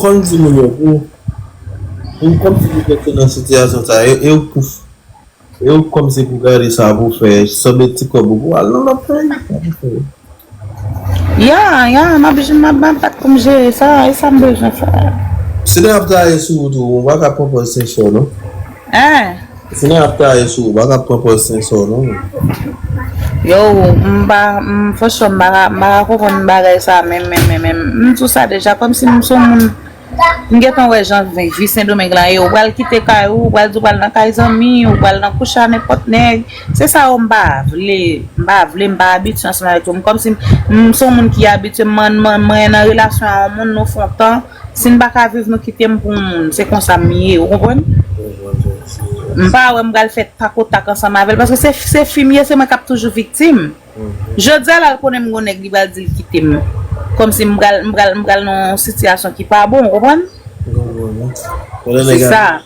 konti moun yo pou kom si pou kete nan sityasyon sa, eu kom si pou gade sa pou fè, sobe ti kobo pou al nan la fè. Ya, ma pat kom jere sa, e sa mbej na fè. Se ne apta e sou tou, wak ap propose sensyon, no? Se ne apta e sou, wak ap propose sensyon, no? Yo, fòchon mba kokon bagay sa, men tout sa deja, kom si mson moun, mgetan wè jan vi Saint-Domingue lan, yo, wal kite kay ou, wal nan kay zami, wal nan koucha nepot neg, se sa ou mba abit chansman eto, kom si mson moun ki abit, mwen nan relasyon an moun nou fontan, si n baka viv nou kitem pou moun, se kon sa miye, ou kompon? Mpa wè mgal fèt takotak ansan mavel, paske se fimiye se mwen kap toujou viktim. Jodze la konen mgonek li bal dil kitem, kom si mgal nan sityasyon ki pa bon, ou kompon? Se sa.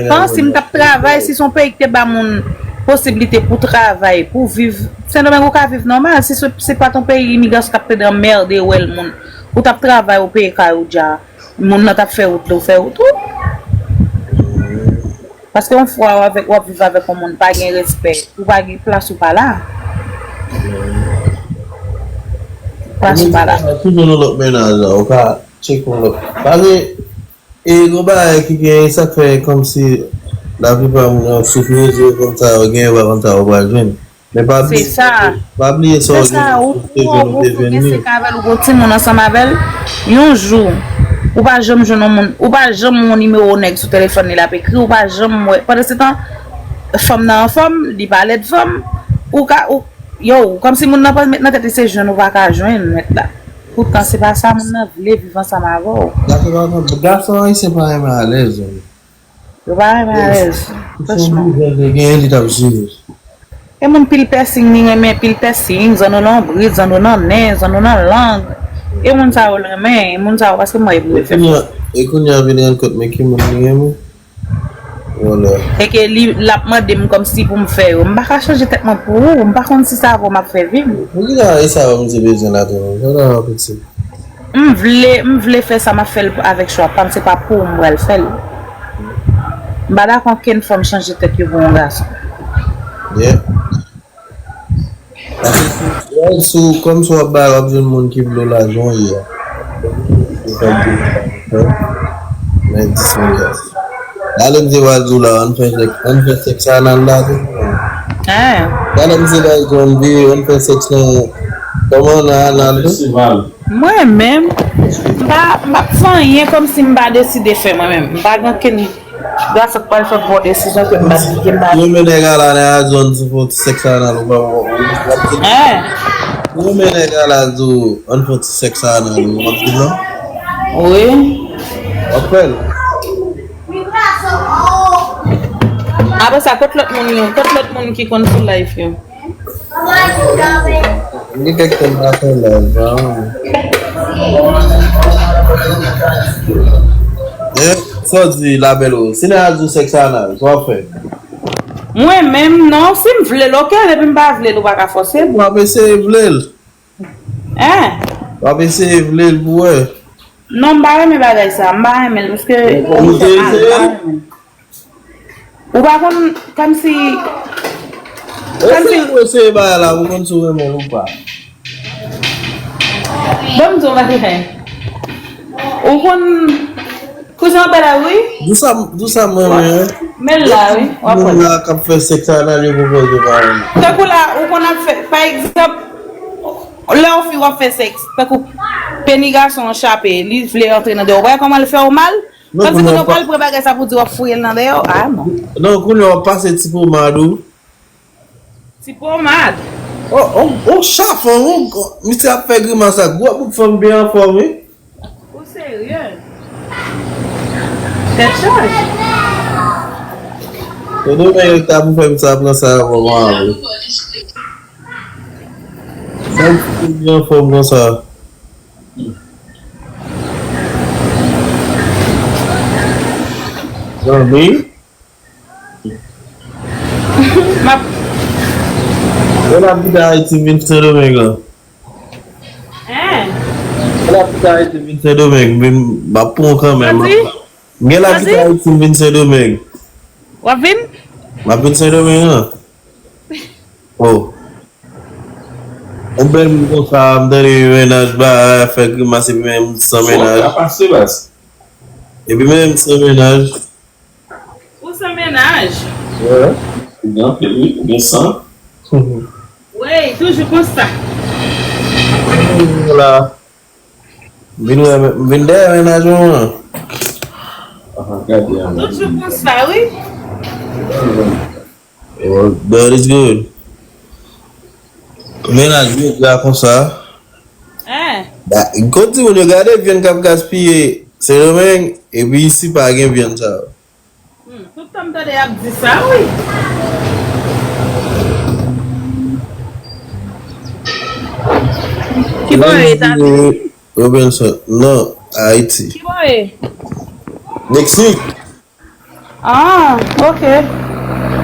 Pan si mkap travay, si son pe ikte ba moun posibilite pou travay, pou viv, Saint-Domingue ou ka viv normal, si se pa ton pe imigrasyon kap te de merde ou el moun, ou tap travay ou pe ka ou dja, moun nan tap fè out ou. Paske yon fwa wap viv avèk yon moun, pa gen respect, ou pa gen plas ou pa la. Plas ou pa la. Toujou nou lop menaj la, ou ka chek pou lop. Pake, goba ki gen sak fè kom si la vipa moun soufouze yo konta ou gen yo konta ou wajwen. Men pa bli so ou gen se kavel ou goti moun ansan mavel, yon jou. Ou pa jom jounon moun, ou pa jom moun numéro nèg sou téléphone ni la pe kri, ou pa jom mwen. Pendant ce temps, femme nan femme, li parle de femme, ou comme si moun nan pas mettre nan tête se jeune ou pa ka joindre met là. Pourtant c'est pas ça moun nan vle vivre ensemble avec. Garçon c'est pas même à l'aise. Yo pas même à l'aise. Franchement. E moun pile piercing ni men pile piercing, zan nan bridge, zan nan nez, zan nan langue. E moun sa ou lèmen, moun sa ou paske mwen pou fè fè. E koun ya vini an kote men ki moun liye mou? Wala. E ke li lapman dem kom si pou m fè ou. M baka chanje tekman pou ou, m baka si sa pou m ap fè vim. Mwen ki la e sa ou m zi bezen la ton? Jona wapet si? M vle fè sa ma fèl avèk chwa, pam se pa pou m wèl fèl. M bada kon ken fòm chanje tek yo bon gas. Yeah. Sou kom sou ap bar ap joun moun ki vlo la joun ya. Men disman gas. Dalem zi wazou la, an fè seks anan la zi. Dalem zi la joun bi, an fè seks nan koman anan zi. Mwen men, mba fan yen kom si mba deside fè mwen men. Mba gan ken gas ak pal fè vò desisyon ke mba di gen mba. Yon men e gala ne a joun si fò seks anan ou Ou men e gala zou an fòt seks anan ou wap di lan? Oui. Apel? Ape sa kot lot moun ki kon sou life yo. Ni kek ten apen live. So di label ou, si ne a zou seks anan, so a fe? Mwen men, non, si m vle lokal, epi m ba vle do baka fose. Wap ese vlel? Wap ese vlel pou we? Non, m ba reme bagay sa, m ba reme l, mouske... Ou bakon, kam si... Ese ba la, ou kon sou remon ou pa? Bon zon baki fe? Ou kon... Kousan pe la oui? Dousa mwen. Men la oui? Moun la kap fe seks anan yo pou de baron. Takou la, ou kon ap fe, par exemple, la ou fi wap fe seks, takou, peniga son chape, li vle rentre nan de ou, wè koman le fe ou mal? Kan si kon pal prebage sa pou di wap fuyel nan de ou, non. Non, koun yo wap pase tipo madou. Tipo mad? Ou chaf, mi se ap fe griman sa, gwa pou fom bien fom, Ou seryen? Tèt chaj? Te nou men yon ta pou fèm sa pran sa roman. Sa pou bien fòm kon sa. Jan mi? Yon ap di da iti vin fè do men glan. Yon la pita iti Vincent Domingue, ma pon kan men. Vas-y. Gen la pita Vas-y. iti Vincent Domingue. Wavin? Ma Vincent Domingue an. Oh. On bel mou kon sa, mdari menaj ba, fek masi men san menaj. A pa se bas. E pi men san menaj. Ou sa ménage? Ouais. Bien, oui, bien ça. Oui, toujours comme ça. Voilà. Vin de menaj an. Regardez, Toujours comme ça, oui. Oh, that is good. Menaj bien la kon sa. Hein? Da, konti moun yo gade vyen kap gaspye se remen, e pi isi pa gen vyen sa. Tout le temps, t'as dit ça, oui. Qui va États-Unis? Robinson, non, Haiti. Qui va? Next week. Ah, ok.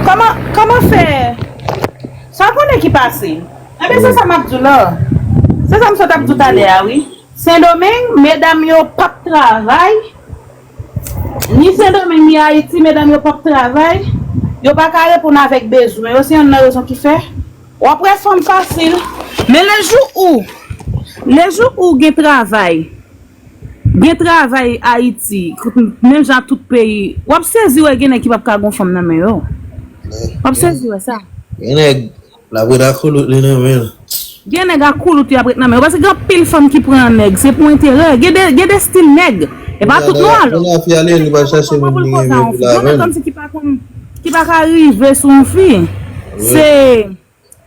Comment faire? Ça connaît qui passe? Eh bien, c'est ça m'a dit là. C'est ça me saute tout à l'heure, oui. Saint-Domingue, mesdames, yo pas de travail. Ni Saint-Domingue, ni Haïti, mesdames, yo pas de travail. Yo pas qu'à répondre avec besoin. Yo, c'est une raison qui fait. Ou après, c'est facile. Mais les jours où il travail Haïti, même dans tout pays, ou saisi ou gen qui va pas gon femme nan men yo. Ou saisi ou ça. Ene, la wè da kou li nan men. Gen nèg a cool ou tu après nan men parce que grand pile femme qui prend nèg, c'est pour intérêt. Gen des style nèg. Et pas tout noir. On a fi ale, li va chache men li gen men pou la ven. Comme si qui pas arriver sur une fille.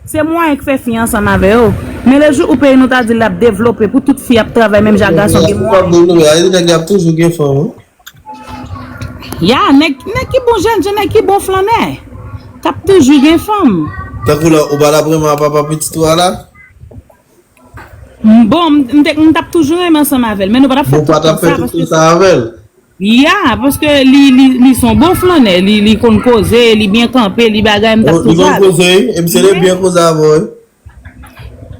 C'est moi qui fait fille ensemble avec eux. Mais les jours où pays nous t'a dit la développer pour toute fille à travailler même j'ai garçon qui moi. Aïe, nèg ap toujou gen femme. Ya, nèg qui bon jeune, nèg qui bon flaner. Cap toujours gen femme. Takou la, ou ba la preman papa petit ou ala? Bon, on tape toujours ensemble avec elle, mais nous pas faire Bon pa ta fè tout sa avel. Ya, parce que li sont bon flaner, li kon causer, li bien camper, li bagay me tape Li kon toujours. koze, e mi se le bien koze avoy.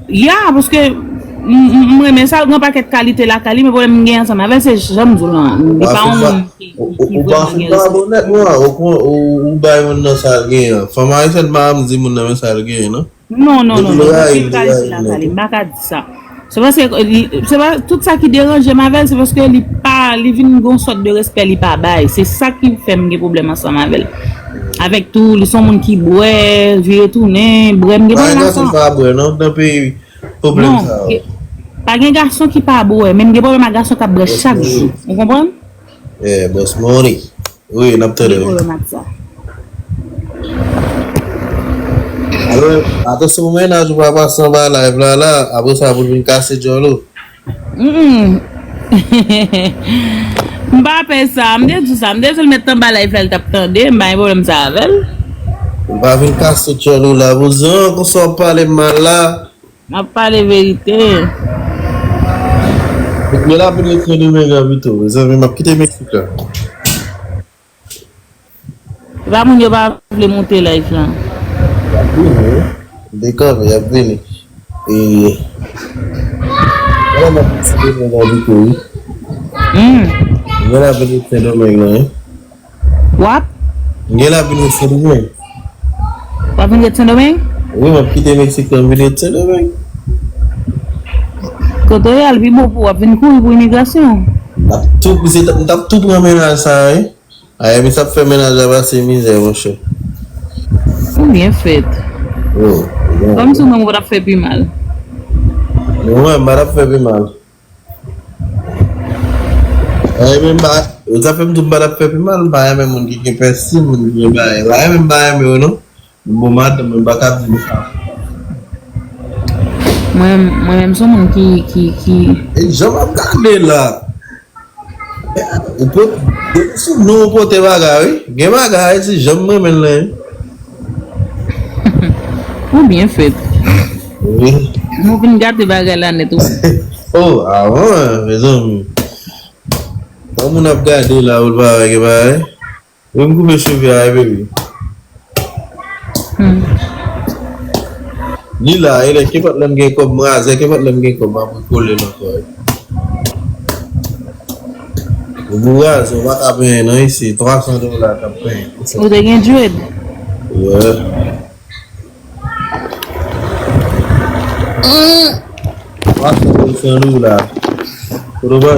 Ya, parce que moi mais ça grand paquet de qualité la qualité mais problème gain ensemble avec c'est j'aime tout là. Il pas on Ou pa fè pa bonet mwa, ou bay moun nan sal gen. Fama Haitian ba am di moun nan sal gen, non? Non, Il c'est qualité la qualité, pas dire ça. C'est parce que tout ça qui dérange Mavel, c'est parce que il vient une sorte de respect il pas bail. C'est ça qui fait mes problèmes ensemble Mavel. Avec tout, ils sont monde qui boit, vieux tourner, boire me Pas un garçon pas boire, non? Dans pays problème non, ça. pas un garçon qui pas boire, même des problèmes un garçon qui boit chaque jour. Vous comprenez? Eh, boss money. Oui, n'a pas de. Ça. Alors, attention au ménage, je vais passer en bas live là, après ça, vous venez casser Jolo. Mba pe ça, m'dé tout ça, m'dé seul mettre en bas là, il fait tape tande, mba un problème ça avec. On va venir casser Jolo là, vous en, qu'on soit pas les mal là. M'a pas la vérité. Mais là, vous êtes de méga vite, vous avez m'a quitté Mexique là. Va moun yo pas vle monter là, là. D'accord, il y a venu. Et. Voilà ma petite méga vite, Ngela venu Saint-Domingue là, hein. What? Ngela venu Saint-Domingue. Pas venir de Saint-Domingue? Oui, m'a quitté Mexique, on venu Saint-Domingue. Quand on est à l'Albi pour venir courir pour immigration. T'as tout pour ménage ça, hein? Ah, mais ça fait ménage là-bas, c'est misère, mon cher. Ou bien fait. Oh, Comme si on va faire plus mal. ouais, m'a fait plus mal. Eh, même pas, ça fait tout m'a fait plus mal, bah, même mon qui personne, mon qui bah, même bah, mais non. Bon, madame, m'a pas dit ça. Moi-même, c'est mon qui. Et je vais regarder là. On peut, nous, on peut te bagaille, oui. Game bagaille, si j'aime même là. Ou bien fait. Oui. Nous venons garder bagay là net. Oh, avant, mes amis. Quand on a regardé là, on va avec bagaille. On me coupe les cheveux à bébé. Ni là, il est qui pas l'homme qui comme moi, c'est qui pas l'homme qui comme moi pour coller là quoi. Le bourrage, on va taper non ici, $300 taper. Ou de gen djoued? Ouais. $300. Pour le voir,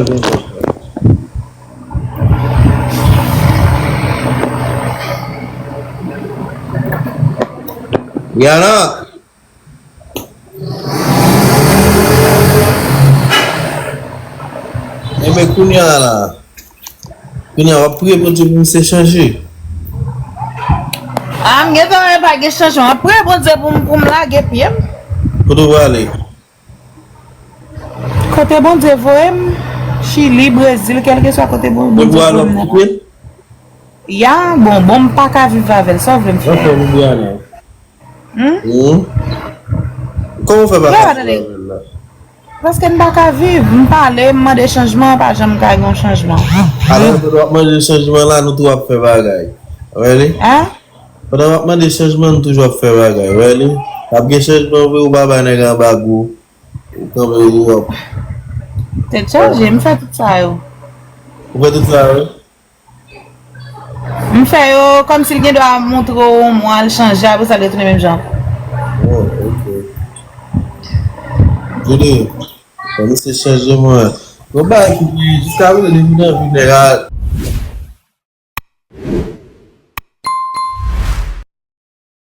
Yana! Mais Kounia là. Kounia, on va prier pour Dieu pour me s'échanger. Ah, mwen gen tan pa gen chanjman. Apre bon Dieu pou m lage piyem. Pour le voir aller. Kote bon Dieu voyem, Chili, Brésil, quelque soit côté bon Pour Dieu voir voyem. l'homme. Ya, bon pa ka vive avec, ça vle m On fè. fait le voir là. Comment on fait Yeah, pas attendez. là? Paske m pa ka vive, m pale, m mande chanjman, pa jam ka yon chanjman. Alors, pendant que le changement là, nous toujours faire bagaille. Really? Hein? Pendant que le changement, nous toujours faire bagaille. Really? Après le changement, ou baba n'est pas bagou. Ou comme vous. Te charge, m fè tout sa yo. Vous faites tout ça, oui? M fè yo, kom si l gen do a montre ou mwa l chanje, apre sa le toune menm jan. Oh, ok. Julie, comme c'est changement. Bon, bah, jusqu'à vous, les gens vulnérables,